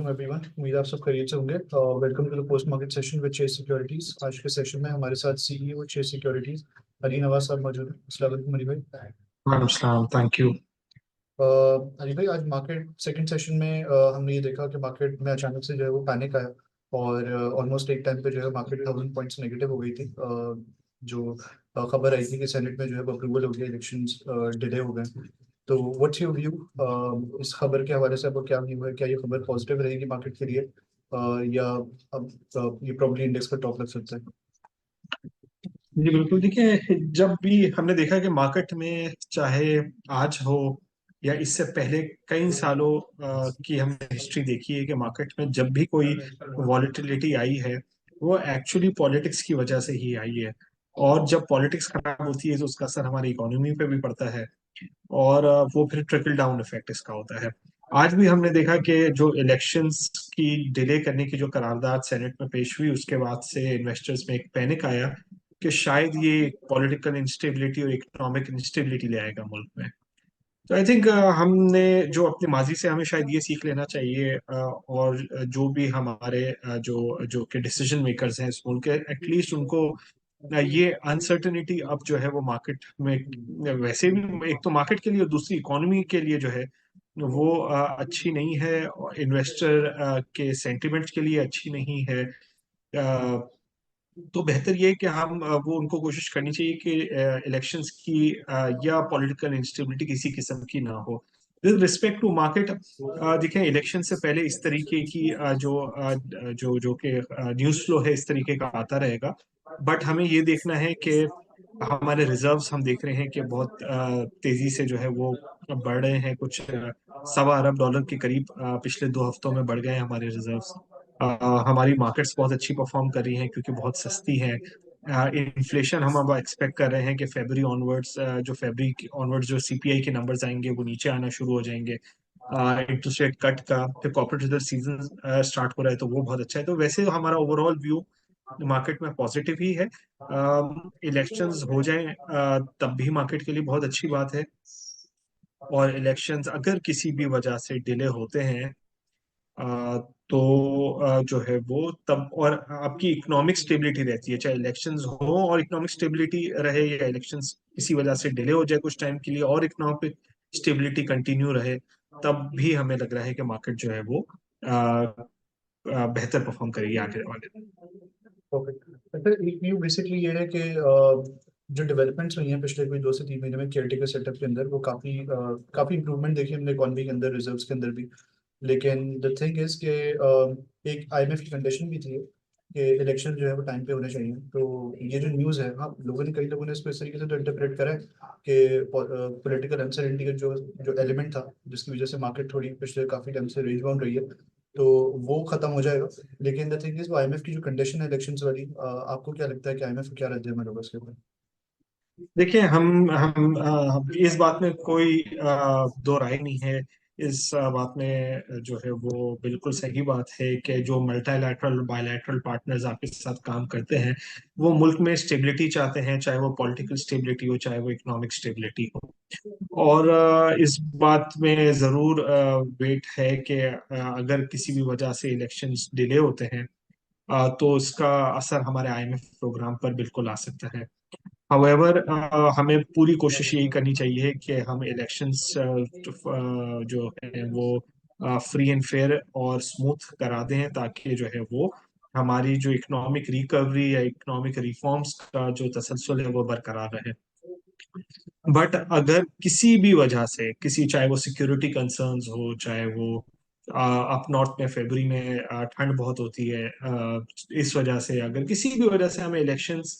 वालेकुम एवरीवन। उम्मीद आप सब खैरियत से होंगे। Welcome to the post market session with Chase securities. आज के सेशन में हमारे साथ CEO Chase securities Ali Nawaz साहब मौजूद हैं। अस्सलाम वालेकुम अली भाई। वालेकुम सलाम, थैंक यू। अली भाई, आज मार्केट सेकंड सेशन में हमने ये देखा कि मार्केट में अचानक से जो है वो पैनिक आया और ऑलमोस्ट एक टाइम पे जो है मार्केट 1000 पॉइंट्स नेगेटिव हो गई थी। जो खबर आई थी कि सेनेट में जो है वो अप्रूवल हो गया, इलेक्शंस डिले हो गए। तो व्हाट्स योर व्यू इस खबर के हवाले से? आपको क्या व्यू है? क्या ये खबर पॉजिटिव रहेगी मार्केट के लिए या अब ये प्रॉब्ली इंडेक्स पर टॉप लग सकता है? जी बिल्कुल, देखिए जब भी हमने देखा कि मार्केट में चाहे आज हो या इससे पहले कई सालों की हमने हिस्ट्री देखी है कि मार्केट में जब भी कोई वॉलेटिलिटी आई है वो एक्चुअली पॉलिटिक्स की वजह से ही आई है। और जब पॉलिटिक्स खराब होती है तो उसका असर हमारी इकोनॉमी पे भी पड़ता है और वो फिर ट्रिकल डाउन इफेक्ट इसका होता है। आज भी हमने देखा कि जो इलेक्शंस की डिले करने की जो करारदाद सेनेट में पेश हुई उसके बाद से इन्वेस्टर्स में एक पैनिक आया कि शायद ये पॉलिटिकल इंस्टेबिलिटी और इकोनॉमिक इंस्टेबिलिटी ले आएगा मुल्क में। तो आई थिंक हमने जो अपनी माजी से हमें शायद ये सीख लेना चाहिए, और जो भी हमारे जो जो के डिसीजन मेकर्स हैं इस मुल्क के, एटलीस्ट उनको ये अनसर्टेनिटी अब जो है वो मार्केट में वैसे भी एक तो मार्केट के लिए और दूसरी इकोनॉमी के लिए जो है वो अच्छी नहीं है, और इन्वेस्टर के सेंटिमेंट्स के लिए अच्छी नहीं है। तो बेहतर ये है कि हम वो उनको कोशिश करनी चाहिए कि इलेक्शंस की या पॉलिटिकल इंस्टेबिलिटी किसी किस्म की ना हो। विद रिस्पेक्ट टू मार्केट, देखें इलेक्शन से पहले इस तरीके की जो जो कि न्यूज़ फ्लो है इस तरीके का आता रहेगा। बट हमें ये देखना है कि हमारे रिजर्व्स हम देख रहे हैं कि बहुत तेजी से जो है वो बढ़ रहे हैं। कुछ $1.25 अरब के करीब पिछले 2 हफ्तों में बढ़ गए हैं हमारे रिजर्व्स। हमारी मार्केट्स बहुत अच्छी परफॉर्म कर रही हैं क्योंकि बहुत सस्ती हैं। इन्फ्लेशन हम अब एक्सपेक्ट कर रहे हैं कि फेबरी ऑनवर्ड्स जो फेबरी ऑनवर्ड्स जो सीपीआई के नंबर्स आएंगे वो नीचे आना शुरू हो जाएंगे। इंटरेस्ट रेट कट का फिर कॉर्पोरेट रिजल्ट सीजन स्टार्ट हो रहा है तो वो बहुत अच्छा है। तो वैसे हमारा ओवरऑल व्यू मार्केट में पॉजिटिव ही है। इलेक्शंस हो जाएं तब भी मार्केट के लिए बहुत अच्छी बात है। और इलेक्शंस अगर किसी भी वजह से डिले होते हैं तो जो है वो तब और आपकी इकोनॉमिक स्टेबिलिटी रहती है, चाहे इलेक्शंस हो और इकोनॉमिक स्टेबिलिटी रहे या इलेक्शंस किसी वजह से डिले हो जाए कुछ टाइम के लिए और इकोनॉमिक स्टेबिलिटी कंटिन्यू रहे, तब भी हमें लग रहा है कि मार्केट जो है वो बेहतर परफॉर्म करेगी आगे आगे। परफेक्ट। सर, एक व्यू बेसिकली ये है कि जो डेवलपमेंट्स हुई हैं पिछले कोई 2 से 3 महीने में केयरटेकर सेटअप के अंदर, वो काफ़ी काफ़ी इंप्रूवमेंट देखी हमने इकॉनमी के अंदर, रिजर्व्स के अंदर भी। लेकिन द थिंग इज के एक आईएमएफ की कंडीशन भी थी कि इलेक्शन जो है वो टाइम पे होने चाहिए। तो ये जो न्यूज़ है, हाँ, कई लोगों ने इसको इस तरीके से तो इंटरप्रेट करा है कि पॉलिटिकल अनसर्टेनिटी का जो जो एलिमेंट था, जिसकी वजह से मार्केट थोड़ी पिछले काफ़ी टाइम से रेंज बाउंड रही है, तो वो खत्म हो जाएगा। लेकिन द थिंग इज, वो आईएमएफ की जो कंडीशन है इलेक्शंस वाली, आपको क्या लगता है कि आईएमएफ क्या रद्द अमल होगा इसके ऊपर? देखिए हम इस बात में कोई दो राय नहीं है। इस बात में जो है वो बिल्कुल सही बात है कि जो मल्टीलैटरल बायलैटरल पार्टनर्स आपके साथ काम करते हैं वो मुल्क में स्टेबिलिटी चाहते हैं, चाहे वो पॉलिटिकल स्टेबिलिटी हो चाहे वो इकोनॉमिक स्टेबिलिटी हो। और इस बात में जरूर वेट है कि अगर किसी भी वजह से इलेक्शंस डिले होते हैं तो इसका असर हमारे आईएमएफ प्रोग्राम पर बिल्कुल आ सकता है। हाउएवर हमें पूरी कोशिश यही करनी चाहिए कि हम इलेक्शंस जो है वो फ्री एंड फेयर और स्मूथ करा दें ताकि जो है वो हमारी जो इकोनॉमिक रिकवरी या इकोनॉमिक रिफॉर्म्स का जो तसलसल है वो बरकरार रहे। बट अगर किसी भी वजह से किसी, चाहे वो सिक्योरिटी कंसर्न्स हो चाहे वो अप नॉर्थ में फरवरी में ठंड बहुत होती है, इस वजह से अगर किसी भी वजह से हमें इलेक्शंस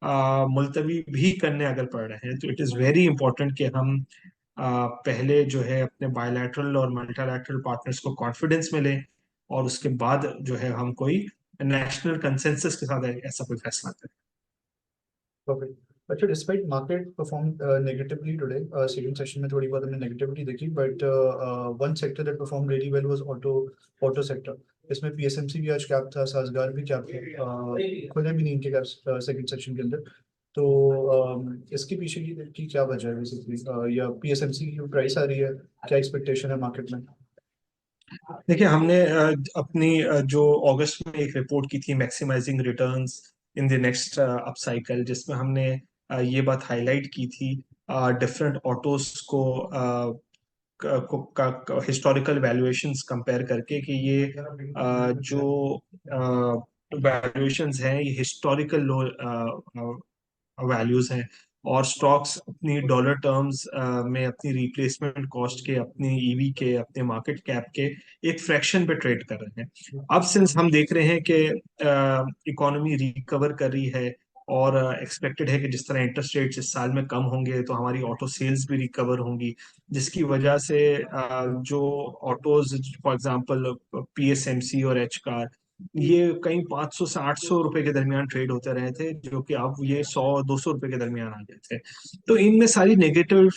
मुलतवी भी करने अगर पड़ रहे हैं तो इट इज़ वेरी इंपॉर्टेंट कि हम पहले जो है अपने बायलैटरल और मल्टीलैटरल पार्टनर्स को कॉन्फिडेंस में लें और उसके बाद जो है हम कोई नेशनल कंसेंसस के साथ ऐसा कोई फैसला करें। परफेक्ट। अच्छा, despite market perform negatively today, second session में थोड़ी बहुत हमने नेगेटिविटी देखी, but one sector that perform really well was auto sector. इसमें पीएसएमसी भी आज कैप था, साजगार भी कैप था, खुले भी नहीं इनके कैप सेकंड सेशन के अंदर। तो इसके पीछे की क्या वजह है बेसिकली, या पीएसएमसी की जो प्राइस आ रही है, क्या एक्सपेक्टेशन है मार्केट में? देखिए हमने अपनी जो अगस्त में एक रिपोर्ट की थी, maximizing returns in the next up cycle, जिसमें हमने ये बात हाईलाइट की थी डिफरेंट ऑटोस को हिस्टोरिकल वैल्यूएशंस कंपेयर करके कि ये जो वैल्यूएशंस हैं ये हिस्टोरिकल लो वैल्यूज हैं, और स्टॉक्स अपनी डॉलर टर्म्स में अपनी रिप्लेसमेंट कॉस्ट के, अपनी ईवी के, अपने मार्केट कैप के एक फ्रैक्शन पे ट्रेड कर रहे हैं। अब सिंस हम देख रहे हैं कि इकोनॉमी रिकवर कर रही है, और एक्सपेक्टेड है कि जिस तरह इंटरेस्ट रेट्स इस साल में कम होंगे तो हमारी ऑटो सेल्स भी रिकवर होंगी, जिसकी वजह से जो ऑटोज, फॉर एग्जांपल पीएसएमसी और एच कार, ये कहीं 500 से 800 रुपए के दरमियान ट्रेड होते रहे थे, जो कि अब ये 100 200 रुपए के दरमियान आ गए थे। तो इनमें सारी नेगेटिव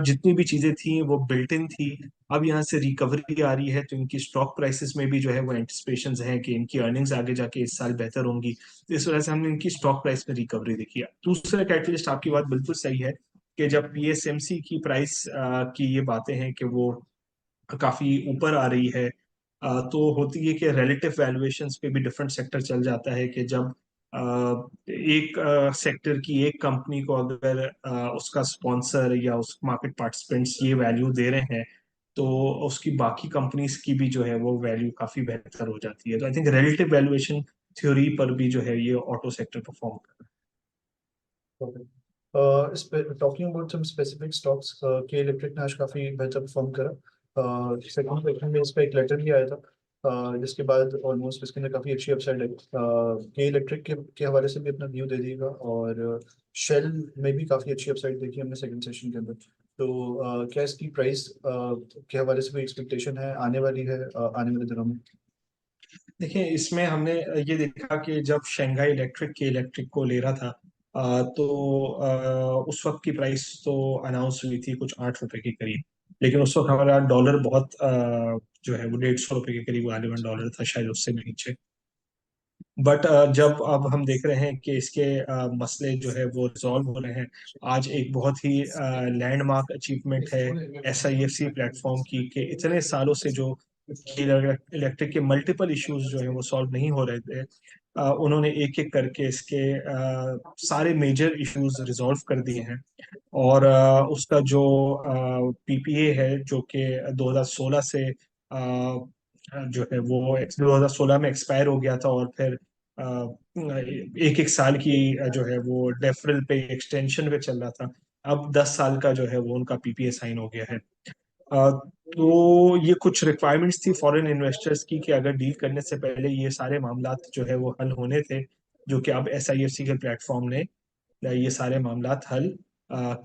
जितनी भी चीजें थी वो बिल्ट इन थी। अब यहाँ से रिकवरी आ रही है, तो इनकी स्टॉक प्राइसेस में भी जो है वो एंटिसिपेशंस हैं कि इनकी अर्निंग्स आगे जाके इस साल बेहतर होंगी, तो इस वजह से हमने इनकी स्टॉक प्राइस में रिकवरी देखी है। दूसरा कैटलिस्ट, आपकी बात बिल्कुल सही है कि जब पीएसएमसी की प्राइस की ये बातें हैं कि वो काफी ऊपर आ रही है, तो होती है कि रिलेटिव वैल्यूएशंस पे भी डिफरेंट सेक्टर चल जाता है कि जब एक सेक्टर की एक कंपनी को अगर उसका स्पॉन्सर या उस मार्केट पार्टिसिपेंट्स ये वैल्यू दे रहे हैं, तो उसकी बाकी कंपनीज की भी जो है वो वैल्यू काफी बेहतर हो जाती है। तो I think relative valuation theory पर भी जो है ये ऑटो सेक्टर परफॉर्म कर talking about some specific stocks, K Electric ने आज काफी बेहतर परफॉर्म करा। सेकंड क्वेश्चन में इस पे एक लेटर भी आया था, जिसके बाद ऑलमोस्ट इसके अंदर काफी अच्छी अपसाइड है। के इलेक्ट्रिक के हवाले से भी अपना व्यू दे दीजिएगा, और शेल में भी काफी अच्छी अपसाइड देखी हमने सेकंड सेशन के अंदर। तो क्या इसकी प्राइस के हवाले से कोई एक्सपेक्टेशन है, आने वाली है आने वाले दिनों में? देखिए इसमें हमने ये देखा कि जब शंघाई इलेक्ट्रिक के इलेक्ट्रिक को ले रहा था, तो उस वक्त की प्राइस तो अनाउंस हुई थी कुछ 8 रुपए के करीब, लेकिन उस वक्त हमारा डॉलर बहुत जो है वो 150 रुपए के करीब गालिबन डॉलर था, शायद उससे भी नीचे। बट जब अब हम देख रहे हैं कि इसके मसले जो है वो रिजॉल्व हो रहे हैं, आज एक बहुत ही लैंडमार्क अचीवमेंट है एसआईएफसी प्लेटफॉर्म की, कि इतने सालों से जो इलेक्ट्रिक के मल्टीपल इश्यूज जो है वो सॉल्व नहीं हो रहे थे, उन्होंने एक एक करके इसके सारे मेजर इश्यूज रिजॉल्व कर दिए हैं। और उसका जो पीपीए है जो कि 2016 से जो है वो 2016 में एक्सपायर हो गया था, और फिर एक एक साल की जो है वो डेफरल पे एक्सटेंशन पे चल रहा था। अब 10 साल का जो है वो उनका पीपीए साइन हो गया है। तो ये कुछ रिक्वायरमेंट्स थी फॉरेन इन्वेस्टर्स की कि अगर डील करने से पहले ये सारे मामलात जो है वो हल होने थे, जो कि अब एसआईएफसी के प्लेटफॉर्म ने ये सारे मामलात हल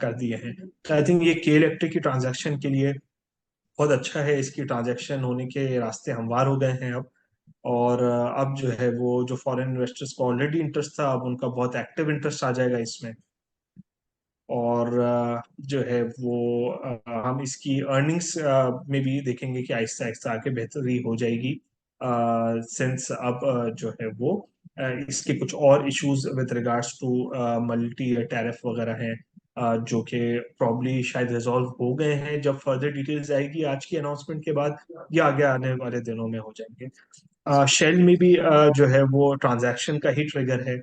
कर दिए हैं। तो आई थिंक ये के इलेक्ट्रिक की ट्रांजैक्शन के लिए बहुत अच्छा है, इसकी ट्रांजैक्शन होने के रास्ते हमवार हो गए हैं अब। और अब जो है वो जो फॉरेन इन्वेस्टर्स को ऑलरेडी इंटरेस्ट था, अब उनका बहुत एक्टिव इंटरेस्ट आ जाएगा इसमें। और जो है वो हम इसकी अर्निंग्स में भी देखेंगे कि आहिस्ता आहिस्ता आगे बेहतरी हो जाएगी, सिंस अब जो है वो इसके कुछ और issues with regards to multi tariff वगैरह हैं, जो कि प्रॉब्ली शायद रिजॉल्व हो गए हैं। जब फर्दर डिटेल्स आएगी आज की अनाउंसमेंट के बाद या आगे आने वाले दिनों में हो जाएंगे। शेल में भी जो है वो ट्रांजैक्शन का ही ट्रिगर है,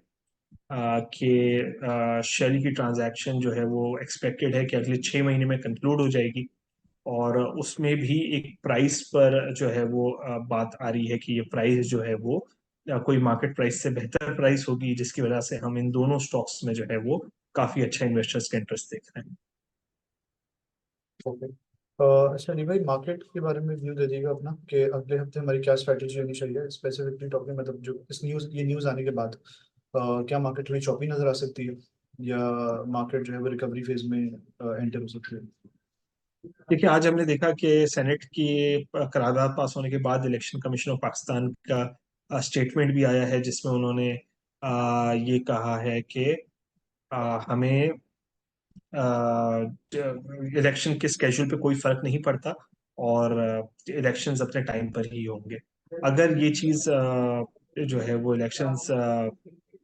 कि शेल की ट्रांजैक्शन जो है वो एक्सपेक्टेड है कि अगले 6 महीने में कंक्लूड हो जाएगी। और उसमें भी एक प्राइस पर जो है वो बात आ रही है कि ये प्राइस जो है वो कोई मार्केट प्राइस से बेहतर प्राइस होगी, जिसकी वजह से हम इन दोनों स्टॉक्स में जो है वो काफी अच्छा इन्वेस्टर्स का इंटरेस्ट देख रहे हैं। ओके। अच्छा नहीं भाई, मार्केट के बारे में व्यू दे दीजिएगा अपना, कि अगले हफ्ते हमारी क्या स्ट्रैटेजी होनी चाहिए स्पेसिफिकली टॉकिंग, मतलब जो इस न्यूज़ आने के बाद क्या मार्केट थोड़ी चॉपी नजर आ सकती है, या मार्केट जो है वो रिकवरी फेज में एंटर हो सकती है? देखिए आज हमने देखा कि सेनेट की करारदाद पास होने के बाद इलेक्शन कमीशन ऑफ पाकिस्तान का स्टेटमेंट भी आया है, जिसमें उन्होंने ये कहा है कि हमें इलेक्शन के स्केड्यूल पे कोई फर्क नहीं पड़ता, और इलेक्शंस अपने टाइम पर ही होंगे। अगर ये चीज जो है वो इलेक्शंस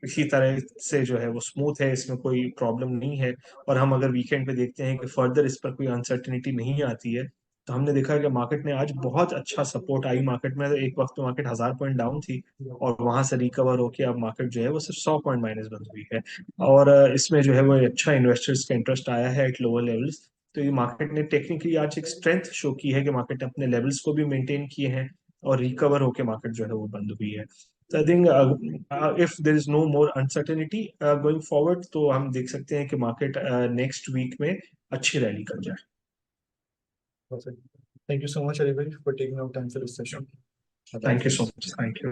इसी तरह से जो है वो स्मूथ है, इसमें कोई प्रॉब्लम नहीं है, और हम अगर वीकेंड पे देखते हैं कि फर्दर इस पर कोई अनसर्टेनिटी नहीं आती है, तो हमने देखा कि मार्केट ने आज बहुत अच्छा सपोर्ट आई मार्केट में। एक वक्त में मार्केट 1000 पॉइंट डाउन थी और वहां से रिकवर होके अब मार्केट जो है वो सिर्फ 100 पॉइंट माइनस बंद हुई है। और इसमें जो है वो अच्छा इन्वेस्टर्स का इंटरेस्ट आया है एट लोअर लेवल्स। तो ये मार्केट ने टेक्निकली आज एक स्ट्रेंथ शो की है कि मार्केट ने अपने लेवल्स को भी मेंटेन किए हैं और रिकवर होके मार्केट जो है वो बंद हुई है। तो I think if there is no more uncertainty going forward, तो हम देख सकते हैं कि मार्केट नेक्स्ट वीक में अच्छी रैली कर जाए। Perfect. Thank you so much, everybody, for taking out time for this session. Thank you so Thanks. Much, thank you.